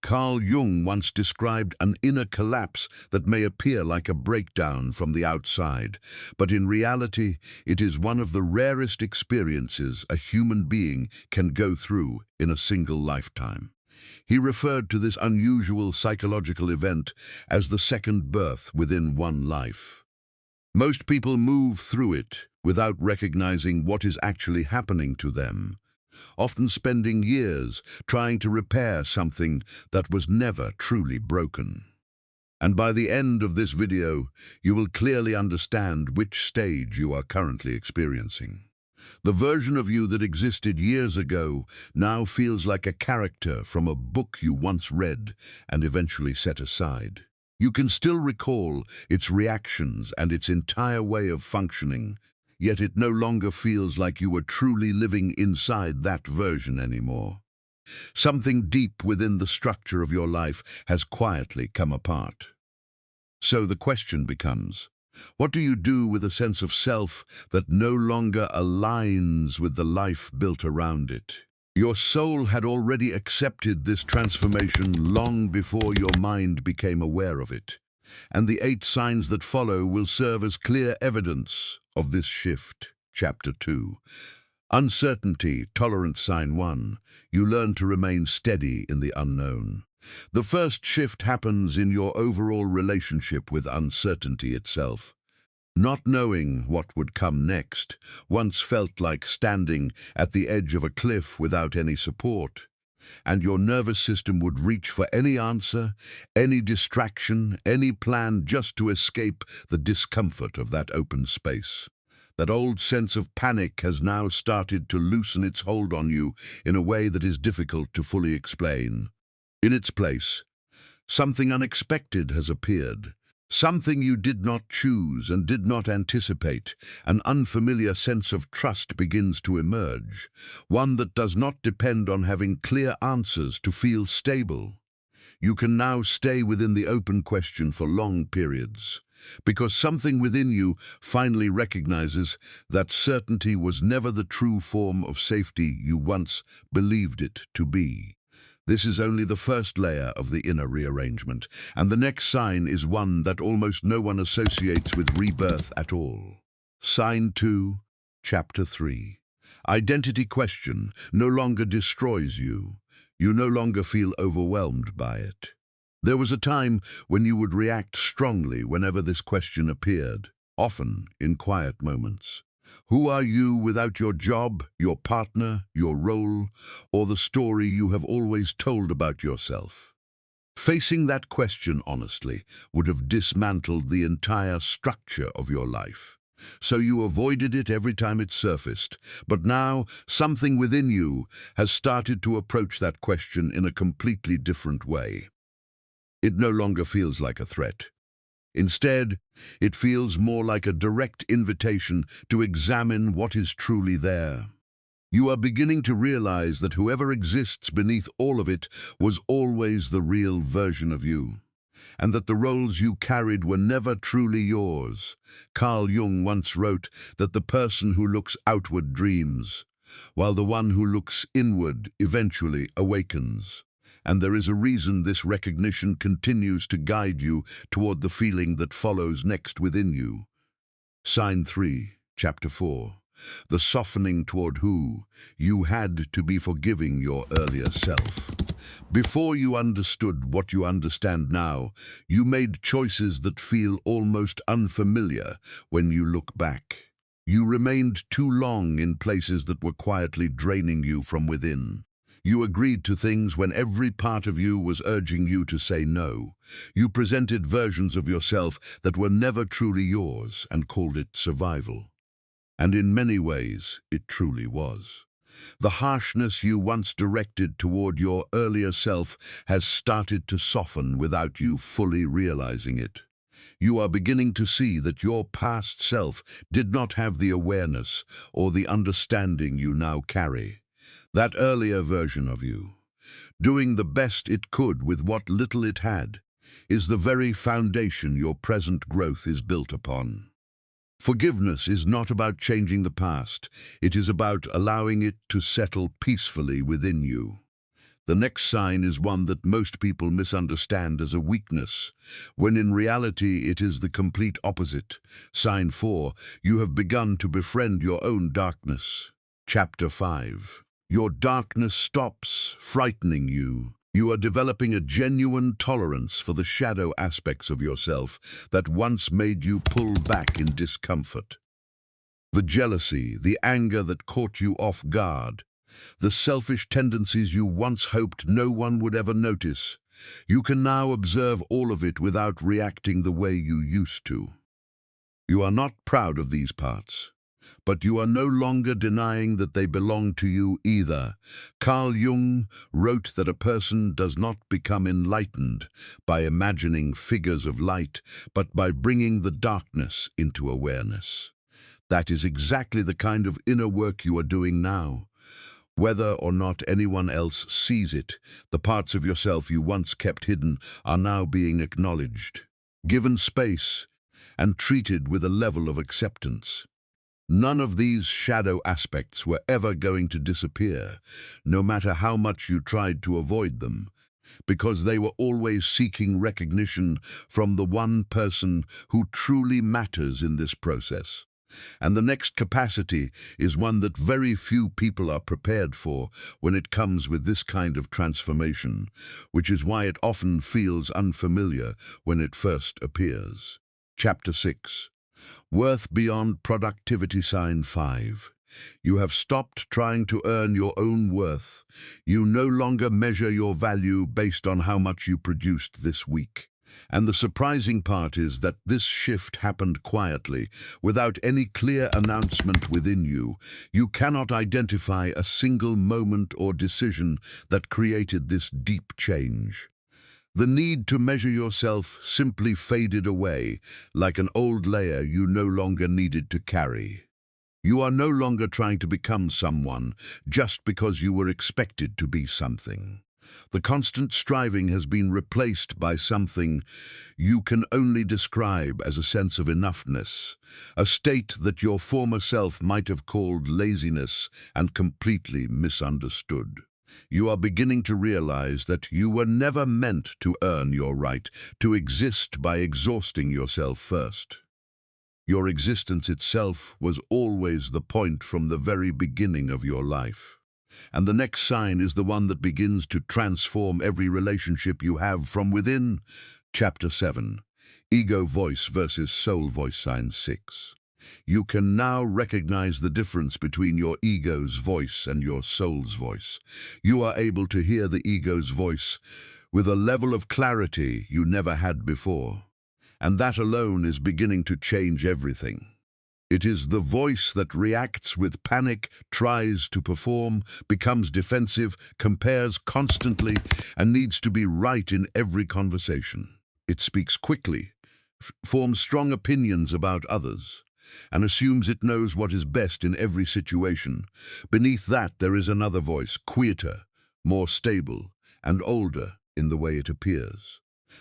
Carl Jung once described an inner collapse that may appear like a breakdown from the outside, but in reality, it is one of the rarest experiences a human being can go through in a single lifetime. He referred to this unusual psychological event as the second birth within one life. Most people move through it without recognizing what is actually happening to them, often spending years trying to repair something that was never truly broken. And by the end of this video, you will clearly understand which stage you are currently experiencing. The version of you that existed years ago now feels like a character from a book you once read and eventually set aside. You can still recall its reactions and its entire way of functioning, yet it no longer feels like you were truly living inside that version anymore. Something deep within the structure of your life has quietly come apart. So the question becomes, what do you do with a sense of self that no longer aligns with the life built around it? Your soul had already accepted this transformation long before your mind became aware of it, and the 8 signs that follow will serve as clear evidence of this shift. Chapter 2. Uncertainty, tolerance. Sign 1. You learn to remain steady in the unknown. The first shift happens in your overall relationship with uncertainty itself. Not knowing what would come next once felt like standing at the edge of a cliff without any support, and your nervous system would reach for any answer, any distraction, any plan just to escape the discomfort of that open space. That old sense of panic has now started to loosen its hold on you in a way that is difficult to fully explain. In its place, something unexpected has appeared. Something you did not choose and did not anticipate. An unfamiliar sense of trust begins to emerge, one that does not depend on having clear answers to feel stable. You can now stay within the open question for long periods, because something within you finally recognizes that certainty was never the true form of safety you once believed it to be. This is only the first layer of the inner rearrangement, and the next sign is one that almost no one associates with rebirth at all. Sign 2, Chapter 3. Identity question no longer destroys you. You no longer feel overwhelmed by it. There was a time when you would react strongly whenever this question appeared, often in quiet moments. Who are you without your job, your partner, your role, or the story you have always told about yourself? Facing that question honestly would have dismantled the entire structure of your life. So you avoided it every time it surfaced. But now, something within you has started to approach that question in a completely different way. It no longer feels like a threat. Instead, it feels more like a direct invitation to examine what is truly there. You are beginning to realize that whoever exists beneath all of it was always the real version of you, and that the roles you carried were never truly yours. Carl Jung once wrote that the person who looks outward dreams, while the one who looks inward eventually awakens. And there is a reason this recognition continues to guide you toward the feeling that follows next within you. Sign 3, Chapter 4. The softening toward who you had to be forgiving your earlier self. Before you understood what you understand now, you made choices that feel almost unfamiliar when you look back. You remained too long in places that were quietly draining you from within. You agreed to things when every part of you was urging you to say no. You presented versions of yourself that were never truly yours and called it survival. And in many ways, it truly was. The harshness you once directed toward your earlier self has started to soften without you fully realizing it. You are beginning to see that your past self did not have the awareness or the understanding you now carry. That earlier version of you, doing the best it could with what little it had, is the very foundation your present growth is built upon. Forgiveness is not about changing the past. It is about allowing it to settle peacefully within you. The next sign is one that most people misunderstand as a weakness, when in reality it is the complete opposite. Sign 4. You have begun to befriend your own darkness. Chapter 5. Your darkness stops frightening you. You are developing a genuine tolerance for the shadow aspects of yourself that once made you pull back in discomfort. The jealousy, the anger that caught you off guard, the selfish tendencies you once hoped no one would ever notice. You can now observe all of it without reacting the way you used to. You are not proud of these parts, but you are no longer denying that they belong to you either. Carl Jung wrote that a person does not become enlightened by imagining figures of light, but by bringing the darkness into awareness. That is exactly the kind of inner work you are doing now. Whether or not anyone else sees it, the parts of yourself you once kept hidden are now being acknowledged, given space, and treated with a level of acceptance. None of these shadow aspects were ever going to disappear, no matter how much you tried to avoid them, because they were always seeking recognition from the one person who truly matters in this process. And the next capacity is one that very few people are prepared for when it comes with this kind of transformation, which is why it often feels unfamiliar when it first appears. Chapter 6. Worth beyond productivity. Sign 5. You have stopped trying to earn your own worth. You no longer measure your value based on how much you produced this week. And the surprising part is that this shift happened quietly, without any clear announcement within you. You cannot identify a single moment or decision that created this deep change. The need to measure yourself simply faded away, like an old layer you no longer needed to carry. You are no longer trying to become someone just because you were expected to be something. The constant striving has been replaced by something you can only describe as a sense of enoughness, a state that your former self might have called laziness and completely misunderstood. You are beginning to realize that you were never meant to earn your right to exist by exhausting yourself first. Your existence itself was always the point from the very beginning of your life. And the next sign is the one that begins to transform every relationship you have from within. Chapter 7. Ego voice versus soul voice. Sign 6. You can now recognize the difference between your ego's voice and your soul's voice. You are able to hear the ego's voice with a level of clarity you never had before. And that alone is beginning to change everything. It is the voice that reacts with panic, tries to perform, becomes defensive, compares constantly, and needs to be right in every conversation. It speaks quickly, forms strong opinions about others, and assumes it knows what is best in every situation. Beneath that there is another voice, quieter, more stable, and older in the way it appears.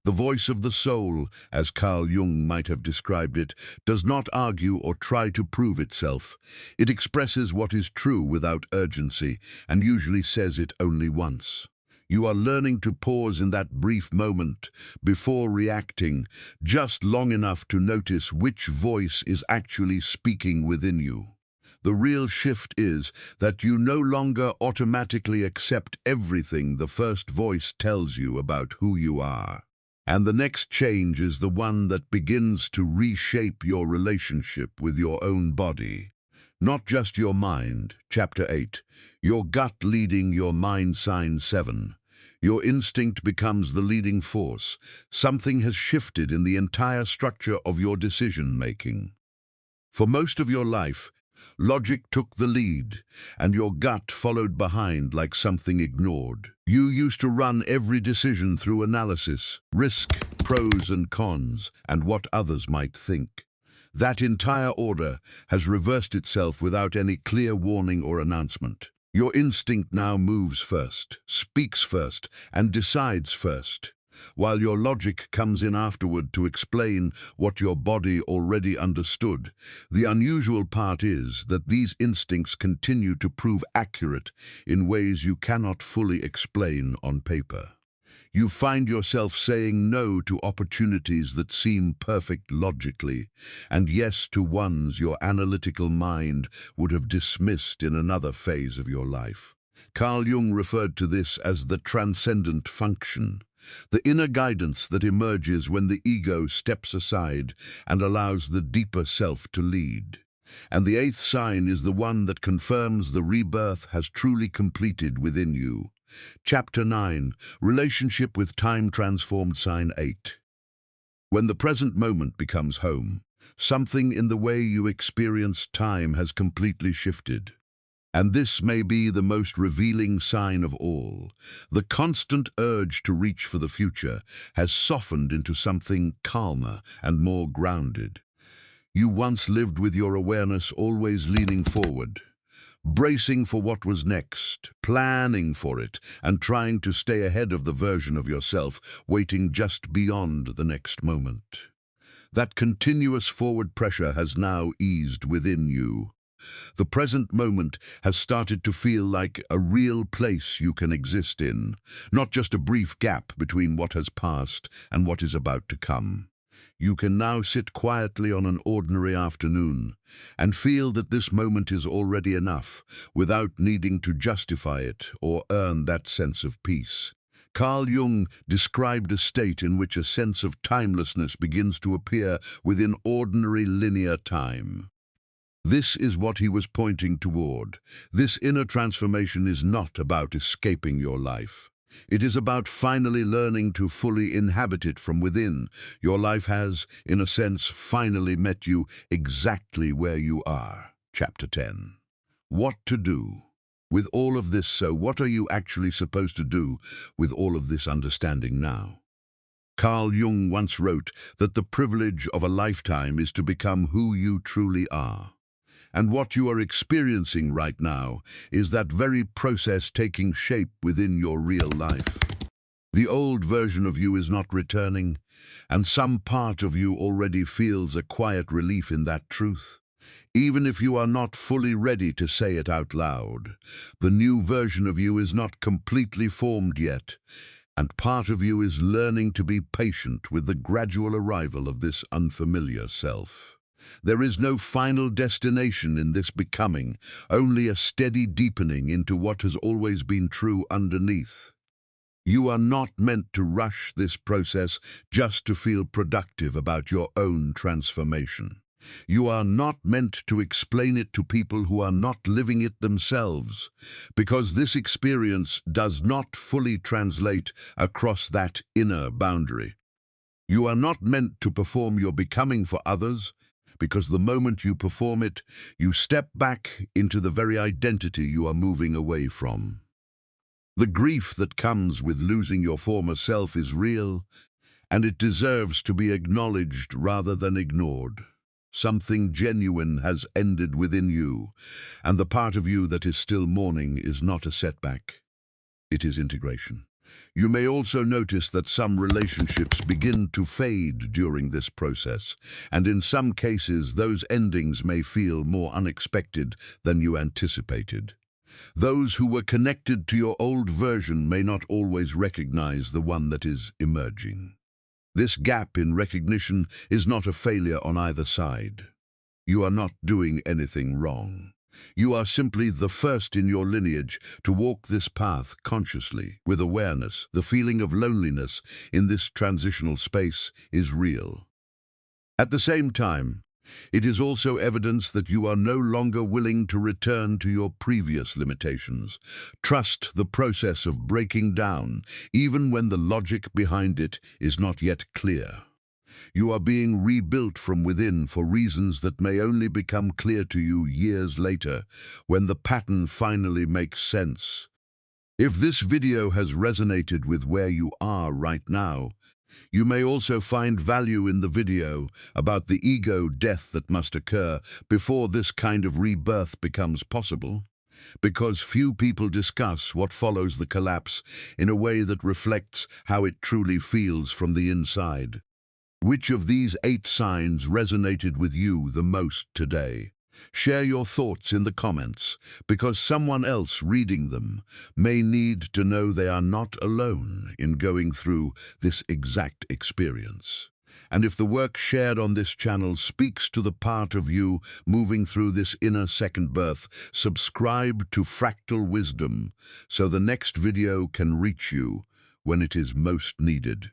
The voice of the soul, as Carl Jung might have described it, does not argue or try to prove itself. It expresses what is true without urgency, and usually says it only once. You are learning to pause in that brief moment before reacting, just long enough to notice which voice is actually speaking within you. The real shift is that you no longer automatically accept everything the first voice tells you about who you are. And the next change is the one that begins to reshape your relationship with your own body. Not just your mind. Chapter 8. Your gut leading your mind. Sign 7. Your instinct becomes the leading force. Something has shifted in the entire structure of your decision-making. For most of your life, logic took the lead, and your gut followed behind like something ignored. You used to run every decision through analysis, risk, pros and cons, and what others might think. That entire order has reversed itself without any clear warning or announcement. Your instinct now moves first, speaks first, and decides first. while your logic comes in afterward to explain what your body already understood. The unusual part is that these instincts continue to prove accurate in ways you cannot fully explain on paper. You find yourself saying no to opportunities that seem perfect logically, and yes to ones your analytical mind would have dismissed in another phase of your life. Carl Jung referred to this as the transcendent function, the inner guidance that emerges when the ego steps aside and allows the deeper self to lead. And the eighth sign is the one that confirms the rebirth has truly completed within you. Chapter 9, Relationship with Time Transformed. Sign 8. When the present moment becomes home, something in the way you experience time has completely shifted. And this may be the most revealing sign of all. The constant urge to reach for the future has softened into something calmer and more grounded. You once lived with your awareness always leaning forward, bracing for what was next, planning for it, and trying to stay ahead of the version of yourself waiting just beyond the next moment. That continuous forward pressure has now eased within you. The present moment has started to feel like a real place you can exist in, not just a brief gap between what has passed and what is about to come. You can now sit quietly on an ordinary afternoon and feel that this moment is already enough without needing to justify it or earn that sense of peace. Carl Jung described a state in which a sense of timelessness begins to appear within ordinary linear time. This is what he was pointing toward. This inner transformation is not about escaping your life. It is about finally learning to fully inhabit it from within. Your life has, in a sense, finally met you exactly where you are. Chapter 10. What to do with all of this. So what are you actually supposed to do with all of this understanding now? Carl Jung once wrote that the privilege of a lifetime is to become who you truly are. And what you are experiencing right now is that very process taking shape within your real life. The old version of you is not returning, and some part of you already feels a quiet relief in that truth. Even if you are not fully ready to say it out loud, the new version of you is not completely formed yet, and part of you is learning to be patient with the gradual arrival of this unfamiliar self. There is no final destination in this becoming, only a steady deepening into what has always been true underneath. You are not meant to rush this process just to feel productive about your own transformation. You are not meant to explain it to people who are not living it themselves, because this experience does not fully translate across that inner boundary. You are not meant to perform your becoming for others, because the moment you perform it, you step back into the very identity you are moving away from. The grief that comes with losing your former self is real, and it deserves to be acknowledged rather than ignored. Something genuine has ended within you, and the part of you that is still mourning is not a setback. It is integration. You may also notice that some relationships begin to fade during this process, and in some cases those endings may feel more unexpected than you anticipated. Those who were connected to your old version may not always recognize the one that is emerging. This gap in recognition is not a failure on either side. You are not doing anything wrong. You are simply the first in your lineage to walk this path consciously, with awareness. The feeling of loneliness in this transitional space is real. At the same time, it is also evidence that you are no longer willing to return to your previous limitations. Trust the process of breaking down, even when the logic behind it is not yet clear. You are being rebuilt from within for reasons that may only become clear to you years later, when the pattern finally makes sense. If this video has resonated with where you are right now, you may also find value in the video about the ego death that must occur before this kind of rebirth becomes possible. because few people discuss what follows the collapse in a way that reflects how it truly feels from the inside. Which of these 8 signs resonated with you the most today? Share your thoughts in the comments, because someone else reading them may need to know they are not alone in going through this exact experience. And if the work shared on this channel speaks to the part of you moving through this inner second birth, subscribe to Fractal Wisdom so the next video can reach you when it is most needed.